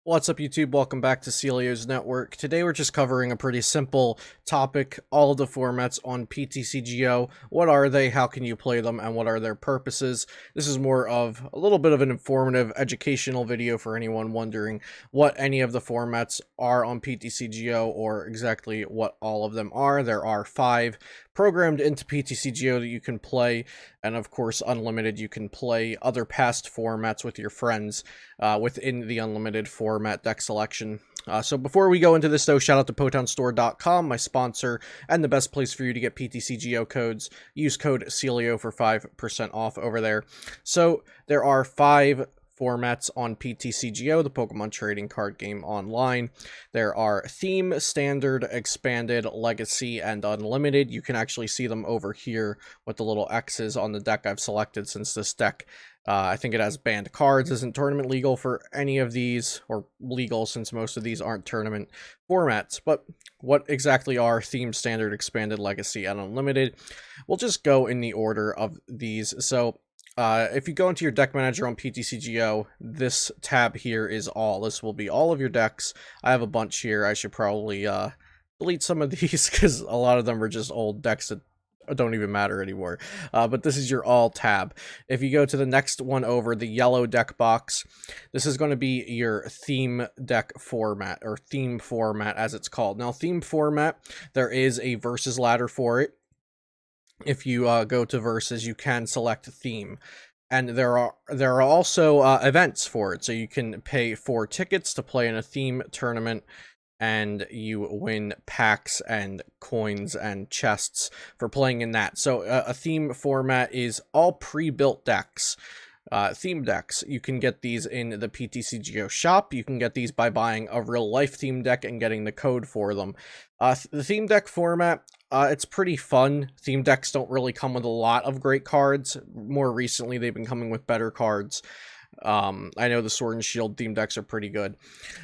What's up, YouTube? Welcome back to Celio's Network. Today we're just covering a pretty simple topic, all of the formats on PTCGO. What are they, how can you play them, and what are their purposes? This is more of a little bit of an informative, educational video for anyone wondering what any of the formats are on PTCGO or exactly what all of them are. There are 5 programmed into PTCGO that you can play, and of course unlimited. You can play other past formats with your friends within the unlimited format deck selection. So before we go into this though, shout out to PotownStore.com, my sponsor, and the best place for you to get PTCGO codes. Use code CELIO for 5% off over there. So there are 5 formats on PTCGO, the Pokemon trading card game online. There are Theme, Standard, Expanded, Legacy, and Unlimited. You can actually see them over here with the little X's on the deck I've selected, since this deck, I think it has banned cards, isn't tournament legal for any of these, or legal since most of these aren't tournament formats. But what exactly are Theme, Standard, Expanded, Legacy, and Unlimited? We'll just go in the order of these. So if you go into your deck manager on PTCGO, this tab here is all. This will be all of your decks. I have a bunch here. I should probably delete some of these because a lot of them are just old decks that don't even matter anymore. But this is your all tab. If you go to the next one over, the yellow deck box, this is going to be your theme deck format, or theme format as it's called. Now, theme format, there is a versus ladder for it. If you go to versus, you can select theme, and there are also events for it. So you can pay 4 tickets to play in a theme tournament, and you win packs and coins and chests for playing in that. So a theme format is all pre-built decks. Theme decks, you can get these in the PTCGO shop. You can get these by buying a real-life theme deck and getting the code for them. The theme deck format, it's pretty fun. Theme decks don't really come with a lot of great cards. More recently, they've been coming with better cards. I know the Sword and Shield theme decks are pretty good.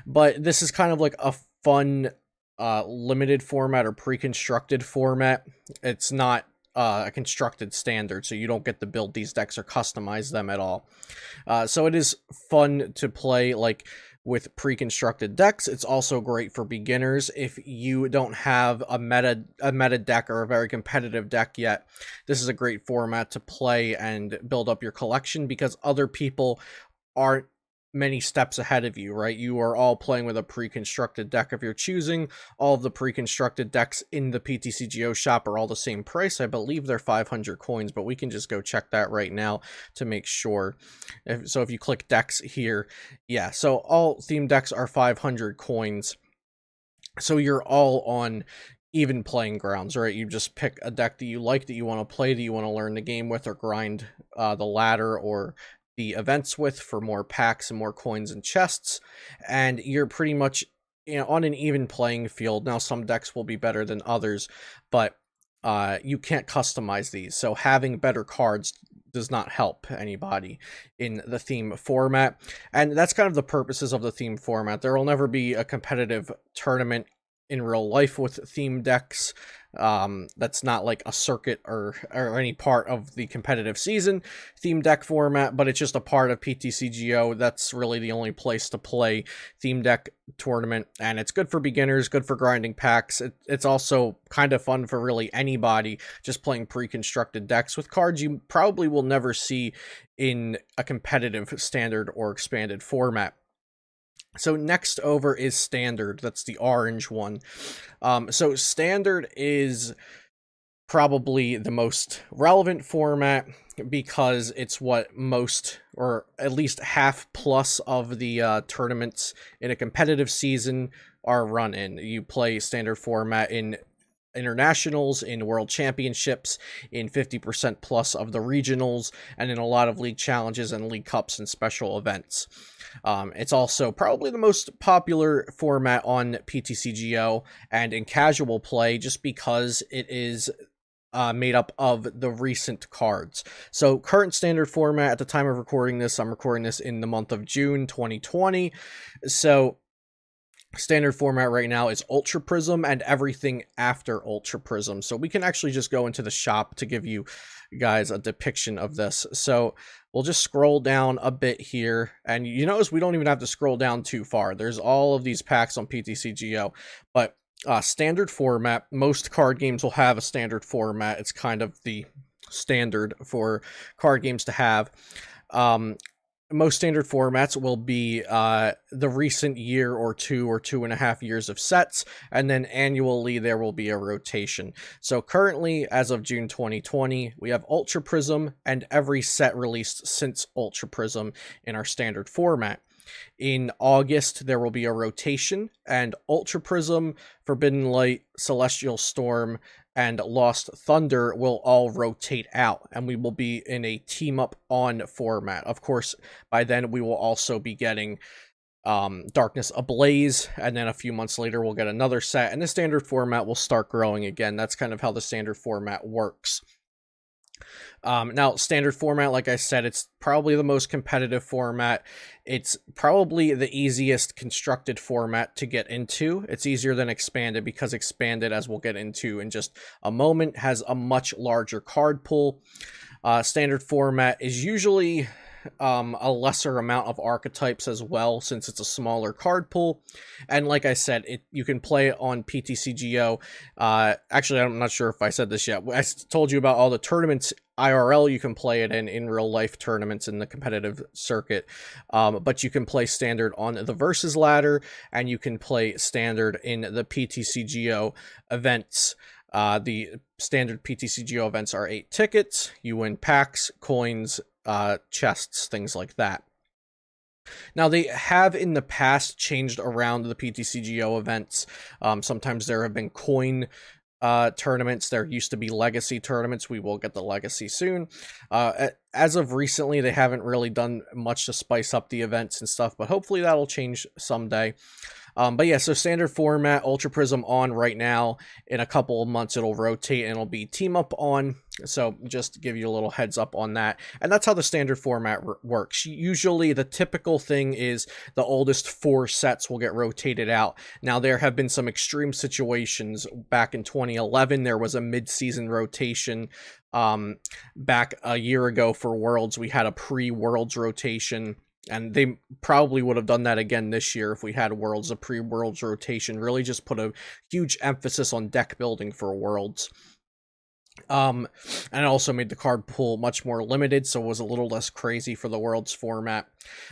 But this is kind of like a fun limited format or pre-constructed format. It's not a constructed standard, so you don't get to build these decks or customize them at all. So it is fun to play like with pre-constructed decks. It's also great for beginners if you don't have a meta deck or a very competitive deck yet. This is a great format to play and build up your collection, because other people aren't many steps ahead of you, right? You are all playing with a pre-constructed deck of your choosing. All of the pre-constructed decks in the PTCGO shop are all the same price. I believe they're 500 coins, but we can just go check that right now to make sure. So if you click decks here, yeah, so all theme decks are 500 coins. So you're all on even playing grounds, right? You just pick a deck that you like, that you want to play, that you want to learn the game with, or grind the ladder or the events with for more packs and more coins and chests, and you're pretty much, you know, on an even playing field. Now, some decks will be better than others, but you can't customize these, so having better cards does not help anybody in the theme format. And that's kind of the purposes of the theme format. There will never be a competitive tournament in real life with theme decks. That's not like a circuit or any part of the competitive season theme deck format, but it's just a part of PTCGO. That's really the only place to play theme deck tournament, and it's good for beginners, good for grinding packs. It's also kind of fun for really anybody just playing pre-constructed decks with cards you probably will never see in a competitive standard or expanded format. So next over is Standard. That's the orange one. So Standard is probably the most relevant format, because it's what most, or at least half plus of the tournaments in a competitive season are run in. You play Standard format in internationals, in world championships, in 50% plus of the regionals, and in a lot of league challenges and league cups and special events. It's also probably the most popular format on PTCGO and in casual play, just because it is made up of the recent cards. So current standard format at the time of recording this, I'm recording this in the month of June 2020. So standard format right now is Ultra Prism and everything after Ultra Prism. So we can actually just go into the shop to give you guys a depiction of this. So we'll just scroll down a bit here, and you notice we don't even have to scroll down too far. There's all of these packs on PTCGO, but standard format, most card games will have a standard format. It's kind of the standard for card games to have. Most standard formats will be the recent year or 2.5 years of sets, and then annually there will be a rotation. So currently, as of June 2020, we have Ultra Prism and every set released since Ultra Prism in our standard format. In August, there will be a rotation, and Ultra Prism, Forbidden Light, Celestial Storm, and Lost Thunder will all rotate out, and we will be in a team-up on format. Of course, by then we will also be getting Darkness Ablaze, and then a few months later we'll get another set, and the standard format will start growing again. That's kind of how the standard format works. Now, standard format, like I said, it's probably the most competitive format. It's probably the easiest constructed format to get into. It's easier than expanded because expanded, as we'll get into in just a moment, has a much larger card pool. Standard format is usually a lesser amount of archetypes as well, since it's a smaller card pool. And like I said, you can play it on PTCGO. Actually, I'm not sure if I said this yet. I told you about all the tournaments IRL you can play it in real life tournaments in the competitive circuit, but you can play standard on the versus ladder, and you can play standard in the PTCGO events. The standard PTCGO events are 8 tickets. You win packs, coins, chests, things like that. Now, they have in the past changed around the PTCGO events. Sometimes there have been coin tournaments. There used to be legacy tournaments. We will get the legacy soon. As of recently, they haven't really done much to spice up the events and stuff, but hopefully that'll change someday. But yeah, so standard format, Ultra Prism on right now. In a couple of months, it'll rotate and it'll be team up on. So just to give you a little heads up on that. And that's how the standard format works. Usually the typical thing is the oldest 4 sets will get rotated out. Now, there have been some extreme situations. Back in 2011, there was a mid-season rotation. Back a year ago for Worlds, we had a pre-Worlds rotation. And they probably would have done that again this year if we had Worlds, a pre-Worlds rotation. Really just put a huge emphasis on deck building for Worlds. And it also made the card pool much more limited, so it was a little less crazy for the Worlds format.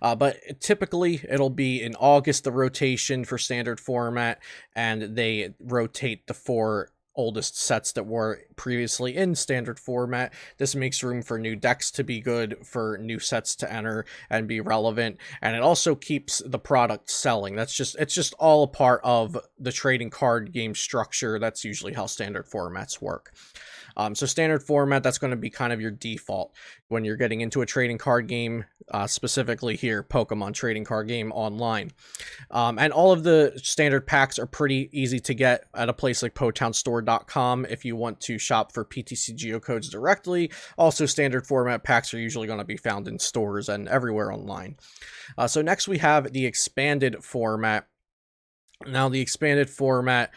But typically, it'll be in August, the rotation for standard format, and they rotate the 4 oldest sets that were previously in standard format. This makes room for new decks to be good, for new sets to enter and be relevant, and it also keeps the product selling. It's just all a part of the trading card game structure. That's usually how standard formats work. So standard format, that's going to be kind of your default when you're getting into a trading card game, specifically here, Pokemon trading card game online. And all of the standard packs are pretty easy to get at a place like PotownStore.com if you want to shop for PTCGO codes directly. Also, standard format packs are usually going to be found in stores and everywhere online. So next we have the expanded format. Now, the expanded format,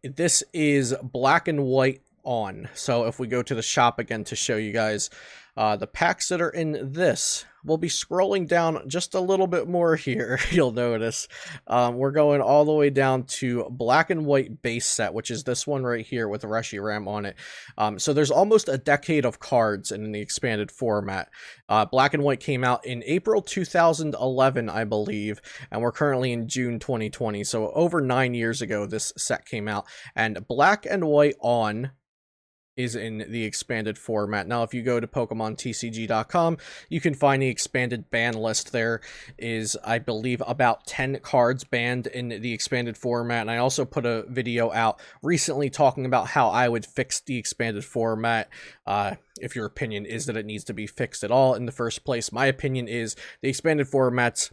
this is black and white on. So if we go to the shop again to show you guys the packs that are in this, we'll be scrolling down just a little bit more here. You'll notice we're going all the way down to black and white base set, which is this one right here with Reshiram on it. So there's almost a decade of cards in the expanded format. Black and white came out in April 2011, I believe, and we're currently in June 2020. So over 9 years ago, this set came out, and black and white on is in the expanded format. Now, if you go to PokemonTCG.com, you can find the expanded ban list. There is, I believe, about 10 cards banned in the expanded format, and I also put a video out recently talking about how I would fix the expanded format. If your opinion is that it needs to be fixed at all in the first place, my opinion is the expanded formats,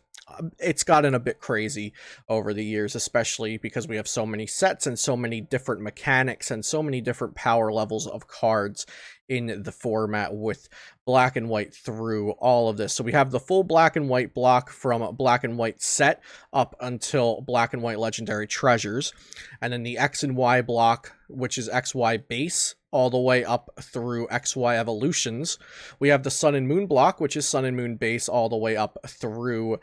it's gotten a bit crazy over the years, especially because we have so many sets and so many different mechanics and so many different power levels of cards in the format with black and white through all of this. So we have the full black and white block from black and white set up until black and white legendary treasures, and then the X and Y block, which is XY base all the way up through XY evolutions. We have the Sun and Moon block, which is Sun and Moon base, all the way up through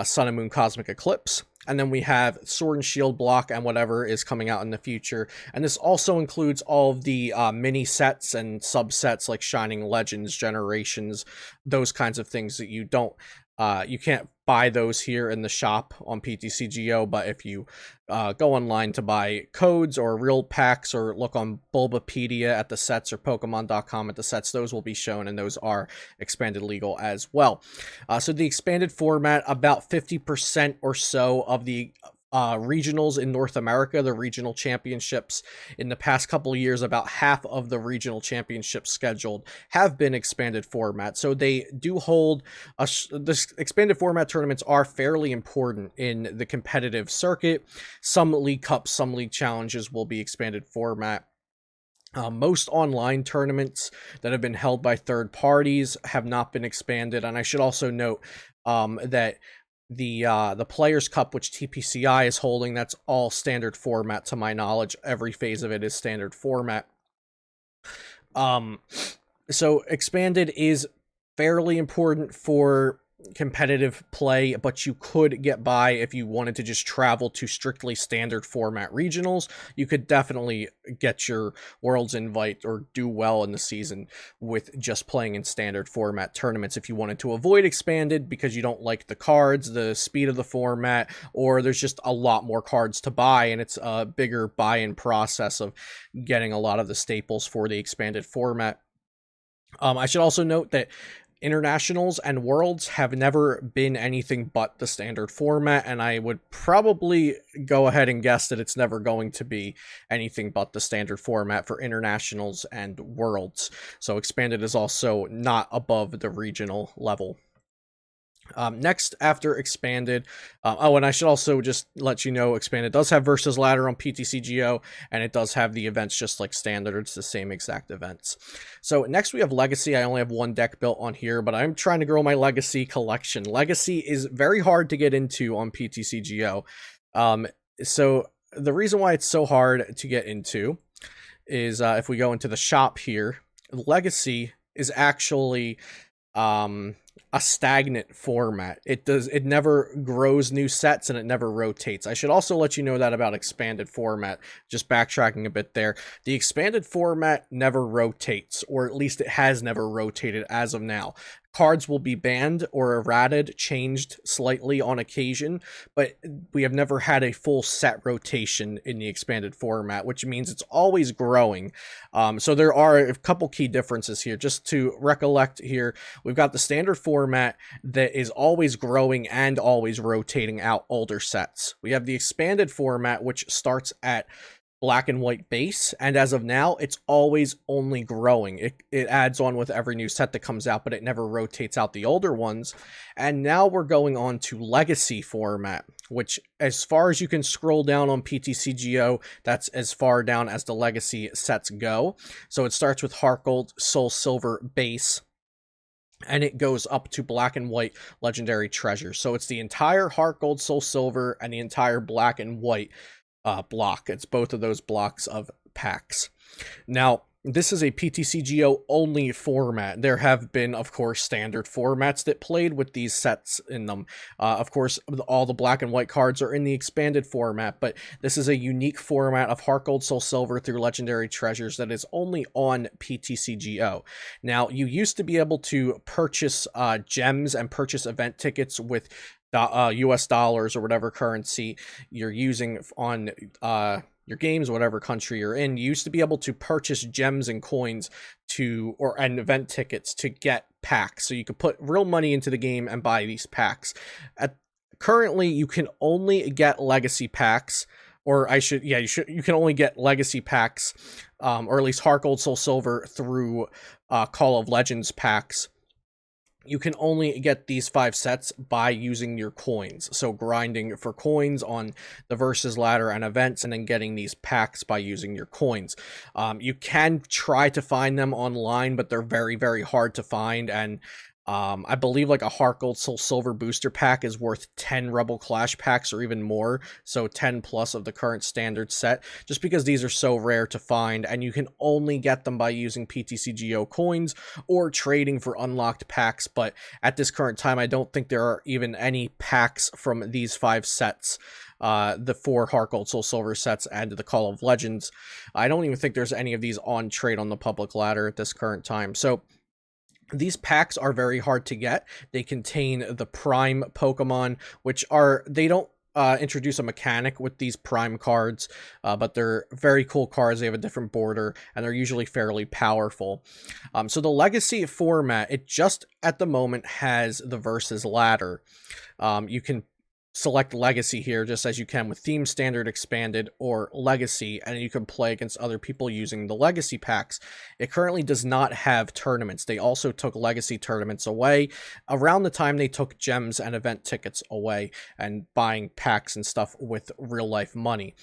Sun and Moon Cosmic Eclipse. And then we have Sword and Shield block and whatever is coming out in the future. And this also includes all of the mini sets and subsets like Shining Legends, Generations, those kinds of things that you don't, you can't buy those here in the shop on PTCGO, but if you go online to buy codes or real packs or look on Bulbapedia at the sets or Pokemon.com at the sets, those will be shown, and those are expanded legal as well. So the expanded format, about 50% or so of the regionals in North America, the regional championships in the past couple of years, about half of the regional championships scheduled have been expanded format. So they do hold this expanded format tournaments are fairly important in the competitive circuit. Some League Cups, some League Challenges will be expanded format. Most online tournaments that have been held by third parties have not been expanded, and I should also note that the Players Cup, which TPCI is holding, that's all standard format to my knowledge. Every phase of it is standard format. So expanded is fairly important for competitive play, but you could get by if you wanted to just travel to strictly standard format regionals. You could definitely get your Worlds invite or do well in the season with just playing in standard format tournaments if you wanted to avoid expanded because you don't like the cards, the speed of the format, or there's just a lot more cards to buy and it's a bigger buy-in process of getting a lot of the staples for the expanded format. I should also note that Internationals and Worlds have never been anything but the standard format, and I would probably go ahead and guess that it's never going to be anything but the standard format for Internationals and Worlds. So expanded is also not above the regional level. Next, after expanded, and I should also just let you know, expanded does have versus ladder on PTCGO, and it does have the events just like standard. It's the same exact events. So next we have Legacy. I only have one deck built on here, but I'm trying to grow my Legacy collection. Legacy is very hard to get into on PTCGO. So the reason why it's so hard to get into is if we go into the shop here, Legacy is actually a stagnant format. It never grows new sets and it never rotates. I should also let you know that about expanded format, just backtracking a bit there. The expanded format never rotates, or at least it has never rotated as of now. Cards will be banned or errated, changed slightly on occasion, but we have never had a full set rotation in the expanded format, which means it's always growing. So there are a couple key differences here. Just to recollect here, we've got the standard format that is always growing and always rotating out older sets. We have the expanded format, which starts at black and white base, and as of now it's always only growing. It adds on with every new set that comes out, but it never rotates out the older ones. And now we're going on to Legacy format, which as far as you can scroll down on PTCGO, that's as far down as the Legacy sets go. So it starts with Heart Gold, Soul Silver base, and it goes up to black and white legendary treasure. So it's the entire Heart Gold, Soul Silver, and the entire black and white block. It's both of those blocks of packs. Now, this is a PTCGO only format. There have been, of course, standard formats that played with these sets in them. Of course, all the black and white cards are in the expanded format, but this is a unique format of Heart Gold, Soul Silver through Legendary Treasures that is only on PTCGO. Now, you used to be able to purchase gems and purchase event tickets with US dollars or whatever currency you're using on your games, whatever country you're in. You used to be able to purchase gems and coins and event tickets to get packs, so you could put real money into the game and buy these packs. Currently, you can only get legacy packs, you can only get legacy packs, or at least Heart Gold, Soul Silver through Call of Legends packs. You can only get these 5 sets by using your coins. So grinding for coins on the versus ladder and events, and then getting these packs by using your coins. You can try to find them online, but they're very, very hard to find. And I believe like a Heart Gold Soul Silver booster pack is worth 10 Rebel Clash packs or even more, so 10 plus of the current standard set, just because these are so rare to find, and you can only get them by using PTCGO coins or trading for unlocked packs. But at this current time, I don't think there are even any packs from these 5 sets. The 4 Heart Gold Soul Silver sets and the Call of Legends. I don't even think there's any of these on trade on the public ladder at this current time. So these packs are very hard to get. They contain the Prime Pokemon, which are, they don't introduce a mechanic with these Prime cards, but they're very cool cards. They have a different border, and they're usually fairly powerful. So the Legacy format, it just at the moment has the Versus ladder. You can select Legacy here, just as you can with Theme, Standard, Expanded, or Legacy, and you can play against other people using the Legacy packs. It currently does not have tournaments. They also took Legacy tournaments away around the time they took gems and event tickets away and buying packs and stuff with real-life money.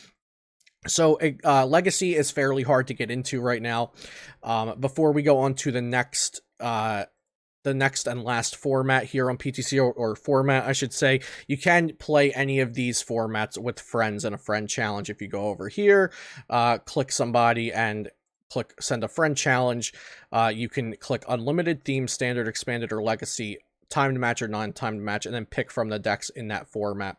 So Legacy is fairly hard to get into right now. Before we go on to the next and last format here on PTCGO, or format, I should say, you can play any of these formats with friends in a friend challenge. If you go over here, click somebody and click send a friend challenge, you can click unlimited, theme, standard, expanded, or legacy, timed match or non-timed match, and then pick from the decks in that format.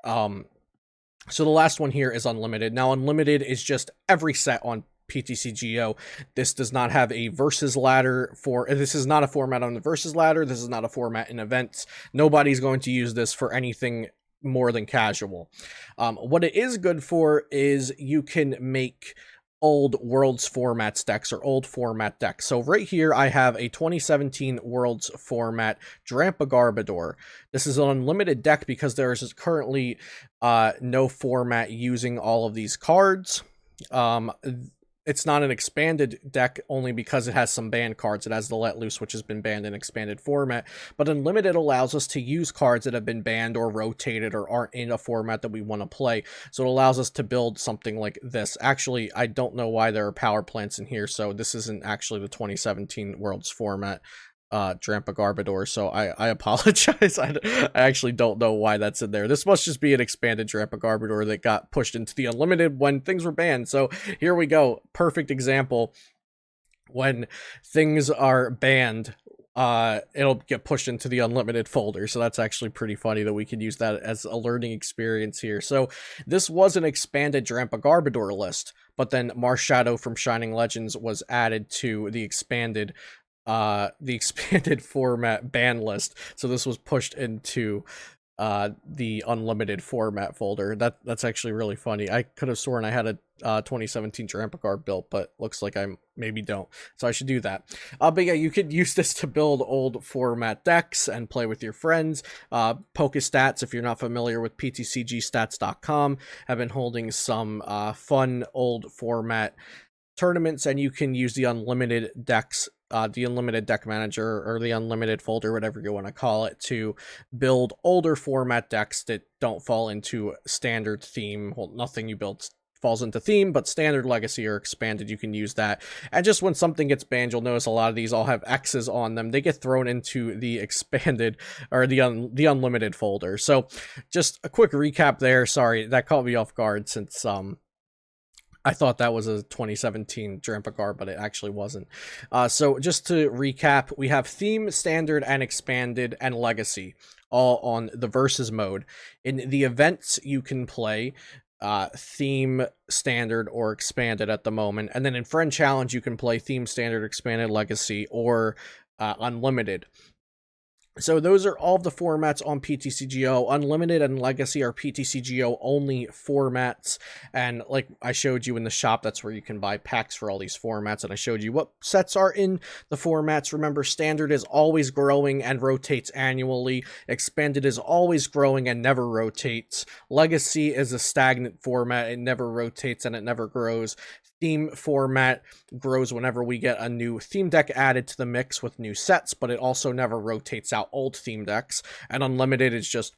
So the last one here is unlimited. Now unlimited is just every set on PTCGO. This does not have a versus ladder this is not a format on the versus ladder. This is not a format in events. Nobody's going to use this for anything more than casual. What it is good for is you can make old Worlds formats decks or old format decks. So right here I have a 2017 Worlds format Drampa Garbodor. This is an unlimited deck because there is currently no format using all of these cards. It's not an expanded deck only because it has some banned cards. It has the Let Loose, which has been banned in expanded format, but Unlimited allows us to use cards that have been banned or rotated or aren't in a format that we want to play. So it allows us to build something like this. Actually, I don't know why there are power plants in here, so this isn't actually the 2017 Worlds format Drampa Garbodor, so I apologize. I actually don't know why that's in there. This must just be an expanded Drampa Garbodor that got pushed into the unlimited when things were banned. So here we go. Perfect example. When things are banned, it'll get pushed into the unlimited folder. So that's actually pretty funny that we could use that as a learning experience here. So this was an expanded Drampa Garbodor list, but then Marshadow from Shining Legends was added to the expanded format ban list, so this was pushed into the unlimited format folder. That's actually really funny. I could have sworn I had a 2017 Drampa built, but looks like I maybe don't, so I should do that. But yeah, you could use this to build old format decks and play with your friends. Pokestats, if you're not familiar with PTCGstats.com, have been holding some fun old format tournaments, and you can use the unlimited decks, the unlimited deck manager or the unlimited folder, whatever you want to call it, to build older format decks that don't fall into standard theme. Well, nothing you build falls into theme, but standard, legacy, or expanded, you can use that. And just when something gets banned, you'll notice a lot of these all have X's on them. They get thrown into the expanded or the unlimited folder. So just a quick recap there. Sorry, that caught me off guard since I thought that was a 2017 Drampa, but it actually wasn't. So just to recap, we have Theme, Standard, and Expanded, and Legacy, all on the Versus mode. In the events, you can play Theme, Standard, or Expanded at the moment. And then in Friend Challenge, you can play Theme, Standard, Expanded, Legacy, or Unlimited. So those are all of the formats on PTCGO. Unlimited and Legacy are PTCGO only formats, and like I showed you in the shop, that's where you can buy packs for all these formats, and I showed you what sets are in the formats. Remember, Standard is always growing and rotates annually. Expanded is always growing and never rotates. Legacy is a stagnant format. It never rotates and it never grows. Theme format grows whenever we get a new theme deck added to the mix with new sets, but it also never rotates out old theme decks. And Unlimited is just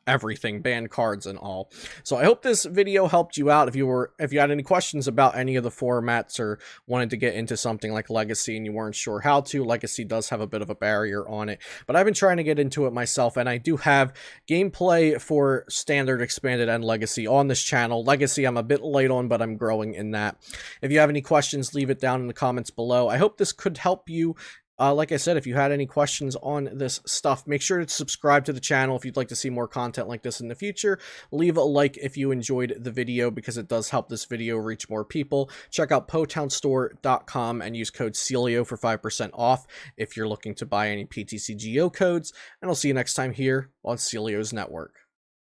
everything, banned cards and all. So I hope this video helped you out. If you had any questions about any of the formats or wanted to get into something like Legacy and you weren't sure how to, Legacy does have a bit of a barrier on it, but I've been trying to get into it myself, and I do have gameplay for Standard, Expanded, and Legacy on this channel. Legacy I'm a bit late on, but I'm growing in that. If you have any questions, leave it down in the comments below. I hope this could help you. Like I said, if you had any questions on this stuff, make sure to subscribe to the channel if you'd like to see more content like this in the future. Leave a like if you enjoyed the video, because it does help this video reach more people. Check out potownstore.com and use code CELIO for 5% off if you're looking to buy any PTCGO codes. And I'll see you next time here on Celio's Network.